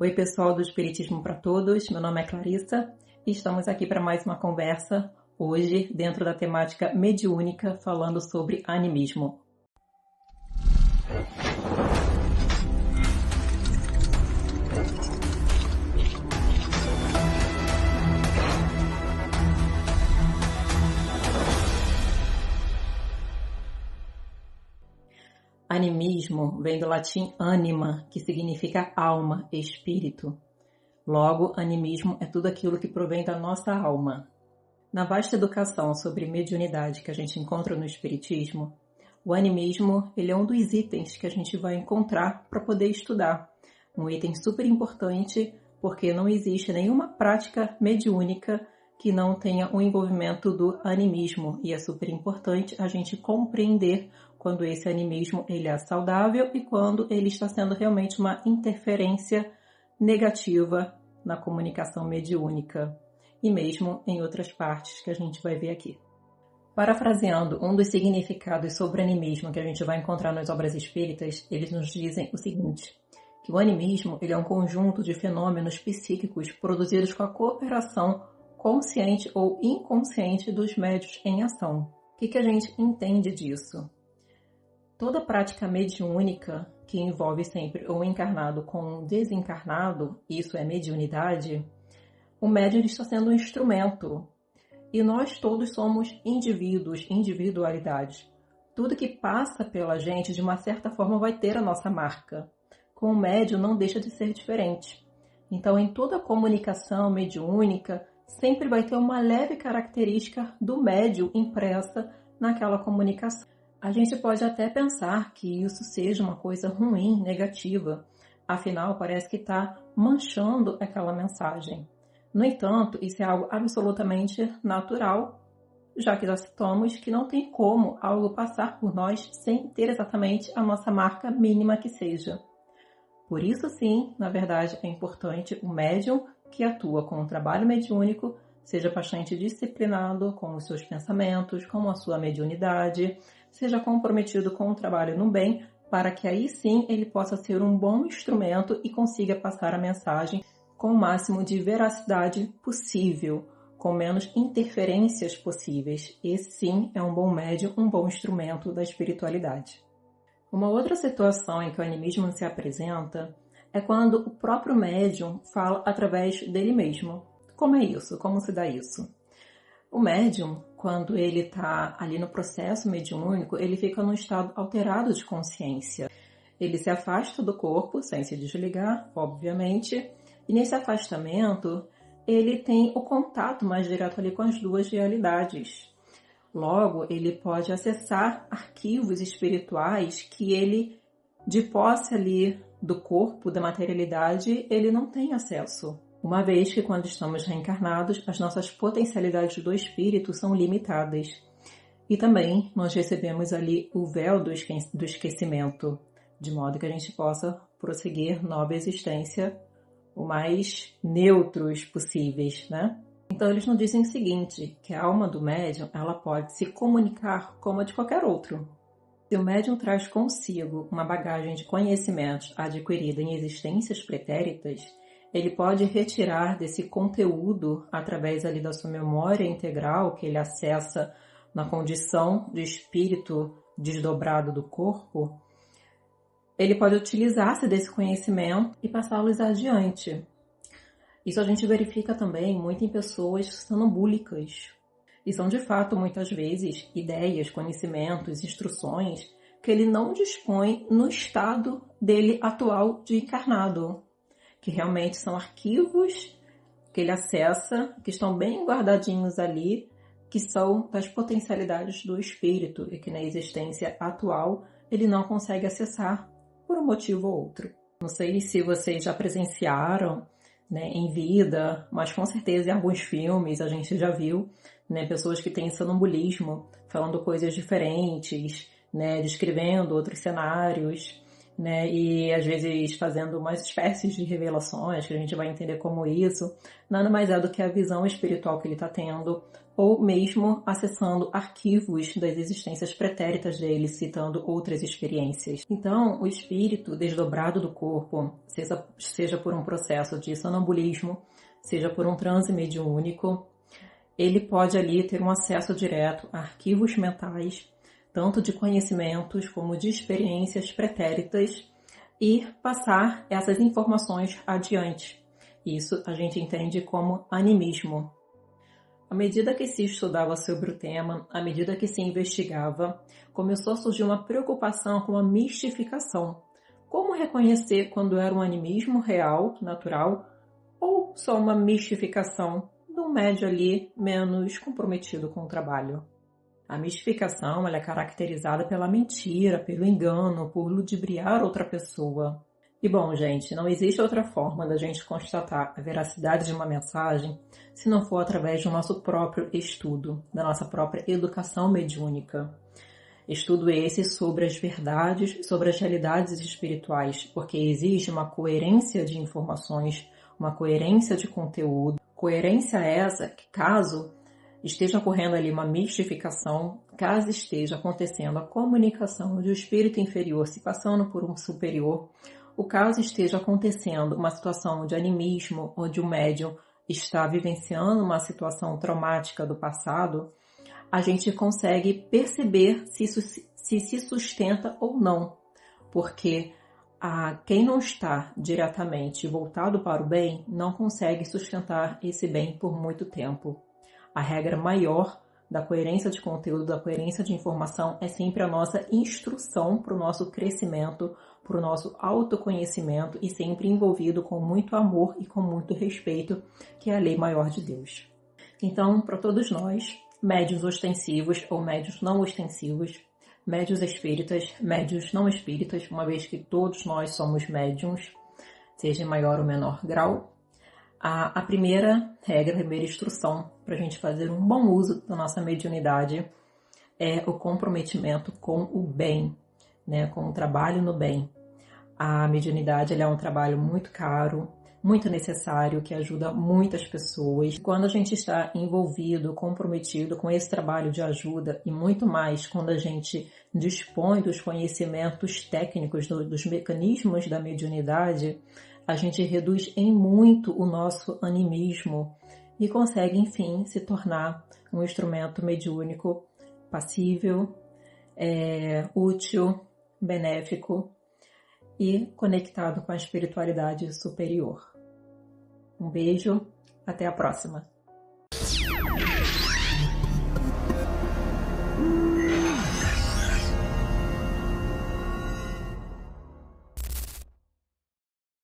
Oi, pessoal do Espiritismo para Todos, meu nome é Clarissa e estamos aqui para mais uma conversa, hoje dentro da temática mediúnica, falando sobre animismo. Animismo vem do latim anima, que significa alma, espírito. Logo, animismo é tudo aquilo que provém da nossa alma. Na vasta educação sobre mediunidade que a gente encontra no Espiritismo, o animismo ele é um dos itens que a gente vai encontrar para poder estudar. Um item super importante porque não existe nenhuma prática mediúnica que não tenha o envolvimento do animismo. E é super importante a gente compreender quando esse animismo ele é saudável e quando ele está sendo realmente uma interferência negativa na comunicação mediúnica e mesmo em outras partes que a gente vai ver aqui. Parafraseando um dos significados sobre animismo que a gente vai encontrar nas obras espíritas, eles nos dizem o seguinte, que o animismo ele é um conjunto de fenômenos psíquicos produzidos com a cooperação consciente ou inconsciente dos médiuns em ação. O que a gente entende disso? Toda prática mediúnica que envolve sempre o encarnado com o desencarnado, isso é mediunidade, o médium está sendo um instrumento. E nós todos somos indivíduos, individualidades. Tudo que passa pela gente, de uma certa forma, vai ter a nossa marca. Com o médium não deixa de ser diferente. Então, em toda comunicação mediúnica, sempre vai ter uma leve característica do médium impressa naquela comunicação. A gente pode até pensar que isso seja uma coisa ruim, negativa. Afinal, parece que está manchando aquela mensagem. No entanto, isso é algo absolutamente natural, já que já citamos que não tem como algo passar por nós sem ter exatamente a nossa marca mínima que seja. Por isso, sim, na verdade, é importante o médium que atua com o trabalho mediúnico seja bastante disciplinado com os seus pensamentos, com a sua mediunidade, seja comprometido com o trabalho no bem, para que aí sim ele possa ser um bom instrumento e consiga passar a mensagem com o máximo de veracidade possível, com menos interferências possíveis. Esse sim é um bom médium, um bom instrumento da espiritualidade. Uma outra situação em que o animismo se apresenta é quando o próprio médium fala através dele mesmo. Como é isso? Como se dá isso? O médium, quando ele está ali no processo mediúnico, ele fica num estado alterado de consciência. Ele se afasta do corpo, sem se desligar, obviamente, e nesse afastamento, ele tem o contato mais direto ali com as duas realidades. Logo, ele pode acessar arquivos espirituais que ele, de posse ali do corpo, da materialidade, ele não tem acesso. Uma vez que quando estamos reencarnados, as nossas potencialidades do espírito são limitadas. E também nós recebemos ali o véu do esquecimento, de modo que a gente possa prosseguir nova existência o mais neutros possíveis, né? Então eles nos dizem o seguinte, que a alma do médium ela pode se comunicar como a de qualquer outro. Se o médium traz consigo uma bagagem de conhecimentos adquirida em existências pretéritas, ele pode retirar desse conteúdo através ali da sua memória integral que ele acessa na condição de espírito desdobrado do corpo. Ele pode utilizar-se desse conhecimento e passá-los adiante. Isso a gente verifica também muito em pessoas sonambúlicas. E são de fato muitas vezes ideias, conhecimentos, instruções que ele não dispõe no estado dele atual de encarnado. Que realmente são arquivos que ele acessa, que estão bem guardadinhos ali, que são das potencialidades do espírito e que na existência atual ele não consegue acessar por um motivo ou outro. Não sei se vocês já presenciaram, né, em vida, mas com certeza em alguns filmes a gente já viu, né, pessoas que têm sonambulismo, falando coisas diferentes, né, descrevendo outros cenários. né? E às vezes fazendo umas espécies de revelações, que a gente vai entender como isso, nada mais é do que a visão espiritual que ele está tendo, ou mesmo acessando arquivos das existências pretéritas dele, citando outras experiências. Então, o espírito desdobrado do corpo, seja por um processo de sonambulismo, seja por um transe mediúnico, ele pode ali ter um acesso direto a arquivos mentais, tanto de conhecimentos como de experiências pretéritas, e passar essas informações adiante. Isso a gente entende como animismo. À medida que se estudava sobre o tema, à medida que se investigava, começou a surgir uma preocupação com a mistificação. Como reconhecer quando era um animismo real, natural, ou só uma mistificação de um médio ali menos comprometido com o trabalho? A mistificação ela é caracterizada pela mentira, pelo engano, por ludibriar outra pessoa. E bom, gente, não existe outra forma da gente constatar a veracidade de uma mensagem se não for através do nosso próprio estudo, da nossa própria educação mediúnica. Estudo esse sobre as verdades, sobre as realidades espirituais, porque exige uma coerência de informações, uma coerência de conteúdo. Coerência essa que, caso esteja ocorrendo ali uma mistificação, caso esteja acontecendo a comunicação de um espírito inferior se passando por um superior, o caso esteja acontecendo uma situação de animismo, onde o médium está vivenciando uma situação traumática do passado, a gente consegue perceber se isso se sustenta ou não, porque quem não está diretamente voltado para o bem não consegue sustentar esse bem por muito tempo. A regra maior da coerência de conteúdo, da coerência de informação, é sempre a nossa instrução para o nosso crescimento, para o nosso autoconhecimento e sempre envolvido com muito amor e com muito respeito, que é a lei maior de Deus. Então, para todos nós, médiuns ostensivos ou médiuns não ostensivos, médiuns espíritas, médiuns não espíritas, uma vez que todos nós somos médiuns, seja em maior ou menor grau, a primeira regra, a primeira instrução para a gente fazer um bom uso da nossa mediunidade é o comprometimento com o bem, né, com o trabalho no bem. A mediunidade ela é um trabalho muito caro, muito necessário, que ajuda muitas pessoas. Quando a gente está envolvido, comprometido com esse trabalho de ajuda e muito mais quando a gente dispõe dos conhecimentos técnicos, dos mecanismos da mediunidade, a gente reduz em muito o nosso animismo e consegue, enfim, se tornar um instrumento mediúnico passível, útil, benéfico e conectado com a espiritualidade superior. Um beijo, até a próxima!